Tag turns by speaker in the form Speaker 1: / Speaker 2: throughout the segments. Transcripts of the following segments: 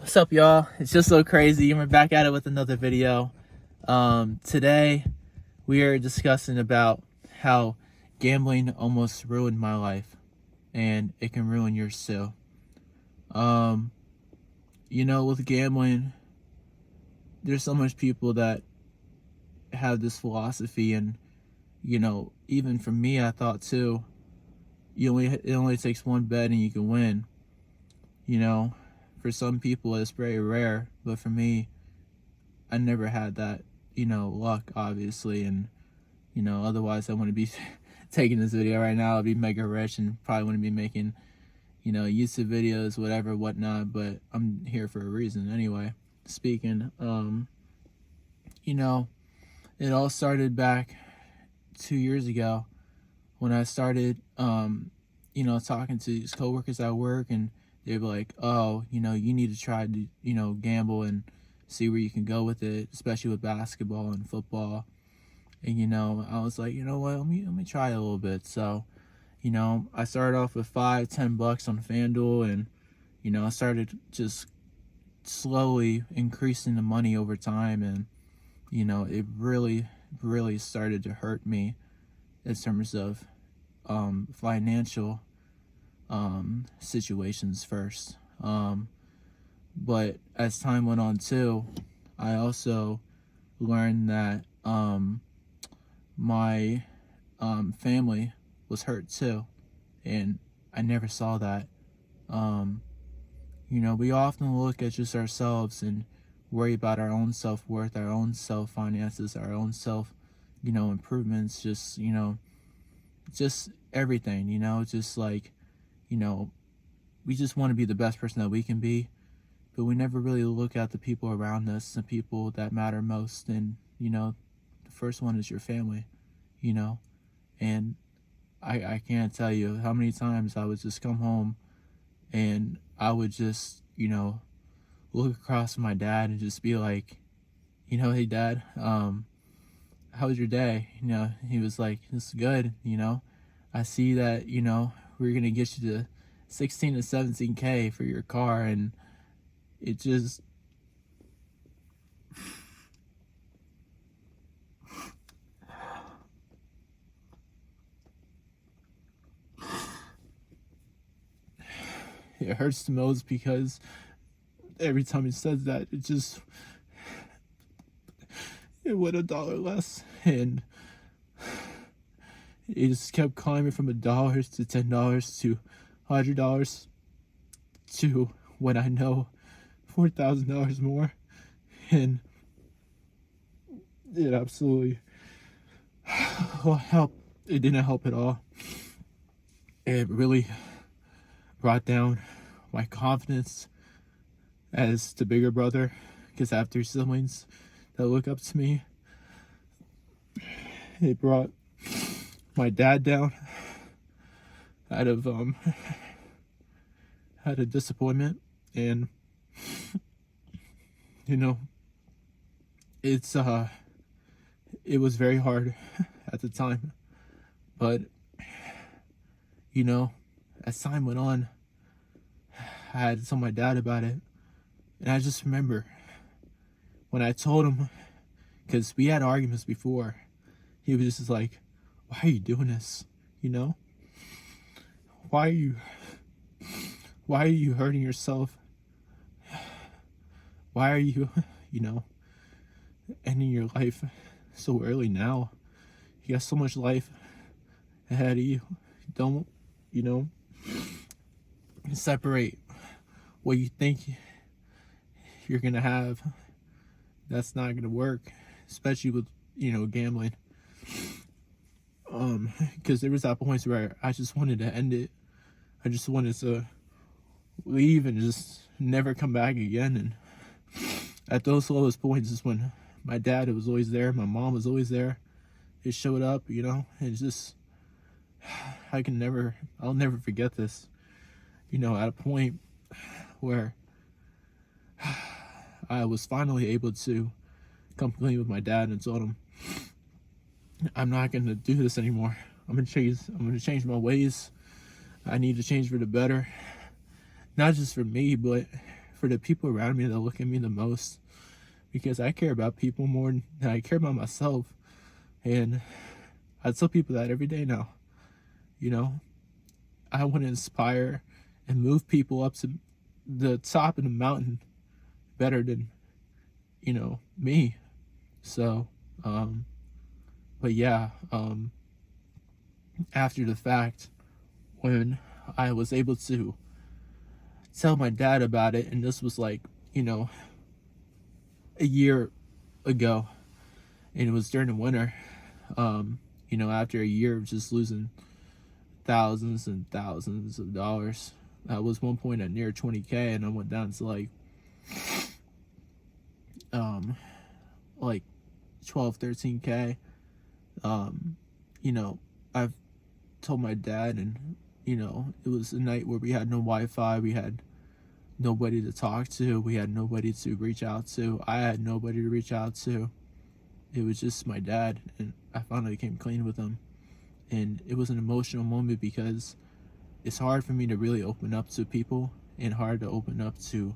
Speaker 1: What's up, y'all? It's just so crazy. We're back at it with another video. Today we are discussing about how gambling almost ruined my life, and it can ruin yours too. With gambling, there's so much people that have this philosophy, and even for me, I thought too. It only takes one bet and you can win. For some people it's very rare, but for me, I never had that, luck, obviously. And, otherwise I wouldn't be taking this video right now. I'd be mega rich and probably wouldn't be making, YouTube videos, whatever, whatnot, but I'm here for a reason anyway. Speaking, it all started back 2 years ago when I started, talking to these coworkers at work, and they were like, oh, you need to try to, gamble and see where you can go with it, especially with basketball and football. And, I was like, you know what, let me try it a little bit. So, I started off with $5-10 on FanDuel, and, I started just slowly increasing the money over time. And, it really, really started to hurt me in terms of financial situations first. But as time went on too, I also learned that my family was hurt too, and I never saw that. We often look at just ourselves and worry about our own self-worth, our own self-finances, our own self, improvements, just everything, just like, we just want to be the best person that we can be, but we never really look at the people around us, the people that matter most. And, the first one is your family, and I can't tell you how many times I would just come home and I would just, look across at my dad and just be like, hey Dad, how was your day? He was like, it's good. I see that, we're going to get you to 16 to 17K for your car. And it just, it hurts the most because every time he says that, it went $1 less. And it just kept climbing from $1 to $10 to $100 to what I know, $4,000 more. And it absolutely helped. It didn't help at all. It really brought down my confidence as the bigger brother, because I have 3 siblings that look up to me. It brought my dad down out of disappointment. And it was very hard at the time, but as time went on, I had to tell my dad about it. And I just remember when I told him, because we had arguments before, he was just like, why are you doing this? Why are you hurting yourself? Why are you, ending your life so early now? You got so much life ahead of you. Don't, separate what you think you're gonna have. That's not gonna work, especially with, gambling. Because there was that point where I just wanted to end it. I just wanted to leave and just never come back again. And at those lowest points is when my dad was always there, my mom was always there. It showed up, and it's just, I'll never forget this. At a point where I was finally able to come clean with my dad and told him, I'm not gonna do this anymore. I'm gonna change my ways. I need to change for the better. Not just for me, but for the people around me that look at me the most, because I care about people more than I care about myself. And I tell people that every day now. You know, I want to inspire and move people up to the top of the mountain better than, me. So, but yeah, after the fact, when I was able to tell my dad about it, and this was like, a year ago, and it was during the winter, after a year of just losing thousands and thousands of dollars. I was one point at near 20K, and I went down to like 12, 13K. I've told my dad, and it was a night where we had no Wi-Fi, we had nobody to talk to, we had nobody to reach out to, I had nobody to reach out to. It was just my dad, and I finally came clean with him. And it was an emotional moment because it's hard for me to really open up to people, and hard to open up to,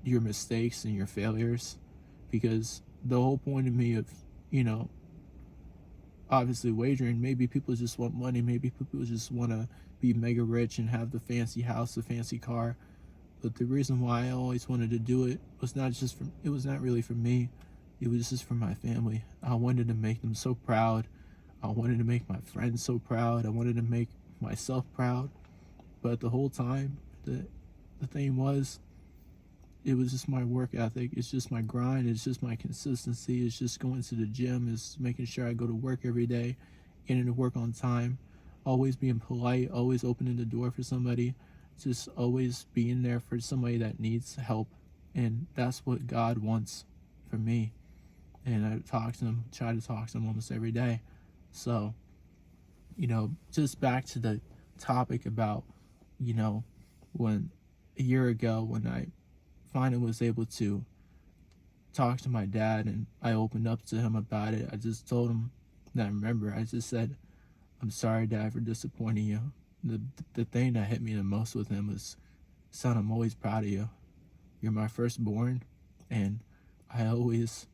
Speaker 1: your mistakes and your failures, because the whole point of me of, obviously wagering, maybe people just want money, maybe people just want to be mega rich and have the fancy house, the fancy car. But the reason why I always wanted to do it was not really for me. It was just for my family. I wanted to make them so proud. I wanted to make my friends so proud. I wanted to make myself proud. But the whole time, the thing was, it was just my work ethic. It's just my grind. It's just my consistency. It's just going to the gym. It's making sure I go to work every day, getting to work on time, always being polite, always opening the door for somebody, just always being there for somebody that needs help. And that's what God wants for me. And I try to talk to him almost every day. So, just back to the topic about, when a year ago, when I finally was able to talk to my dad and I opened up to him about it, I just told him, and I remember, I just said, "I'm sorry, Dad, for disappointing you." The thing that hit me the most with him was, "Son, I'm always proud of you. You're my firstborn, and I always,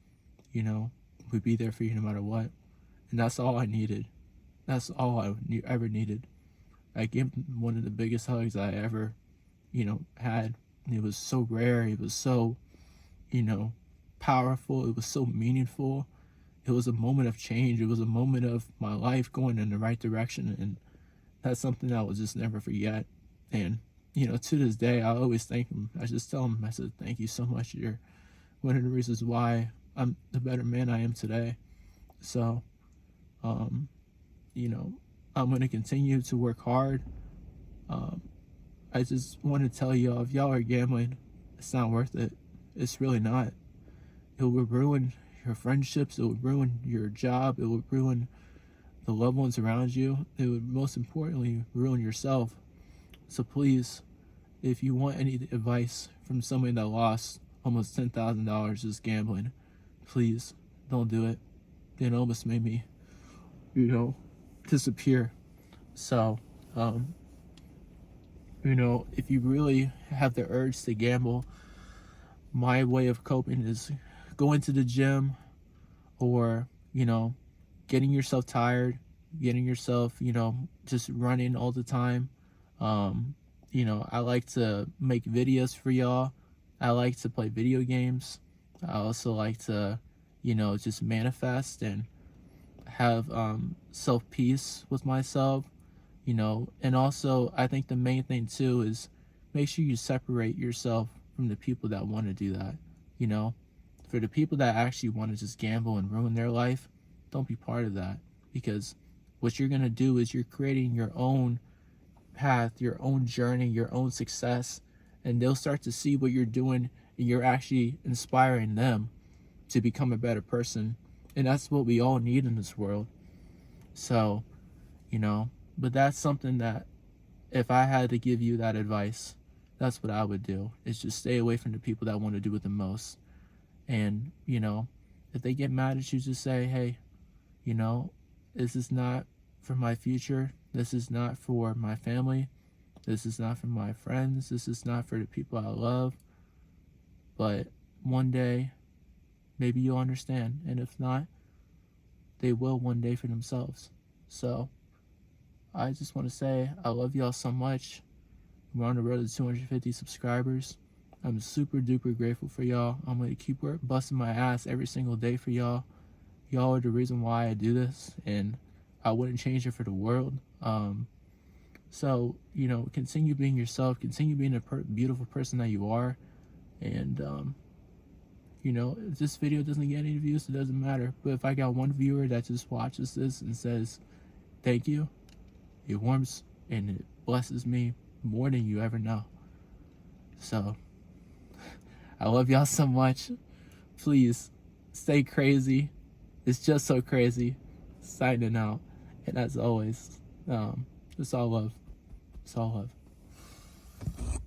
Speaker 1: would be there for you no matter what." And that's all I needed. That's all I ever needed. I gave him one of the biggest hugs I ever, had. It was so rare. It was so, powerful. It was so meaningful. It was a moment of change. It was a moment of my life going in the right direction. And that's something I will just never forget. And, to this day, I always thank him. I just tell him, I said, "Thank you so much. You're one of the reasons why I'm the better man I am today." So, I'm going to continue to work hard. I just want to tell y'all, if y'all are gambling, it's not worth it. It's really not. It will ruin your friendships. It will ruin your job. It will ruin the loved ones around you. It would most importantly ruin yourself. So please, if you want any advice from somebody that lost almost $10,000 just gambling, please don't do it. It almost made me, disappear. So, if you really have the urge to gamble, my way of coping is going to the gym, or, getting yourself tired, getting yourself, just running all the time. I like to make videos for y'all. I like to play video games. I also like to, just manifest and have self-peace with myself, and also I think the main thing too is make sure you separate yourself from the people that want to do that. For the people that actually want to just gamble and ruin their life, don't be part of that, because what you're going to do is you're creating your own path, your own journey, your own success, and they'll start to see what you're doing, and you're actually inspiring them to become a better person. And that's what we all need in this world. So, but that's something that, if I had to give you that advice, that's what I would do, is just stay away from the people that want to do it the most. And, if they get mad at you, just say, "Hey, this is not for my future. This is not for my family. This is not for my friends. This is not for the people I love. But one day, maybe you'll understand. And if not, they will one day for themselves. So I just want to say I love y'all so much. We're on the road to 250 subscribers. I'm super duper grateful for y'all. I'm going to keep busting my ass every single day for y'all. Y'all are the reason why I do this, and I wouldn't change it for the world. So, you know, continue being yourself. Continue being a beautiful person that you are. And, you know, if this video doesn't get any views, it doesn't matter. But if I got one viewer that just watches this and says, thank you, it warms and it blesses me more than you ever know. So, I love y'all so much. Please, stay crazy. It's just so crazy. Signing out. And as always, it's all love. It's all love.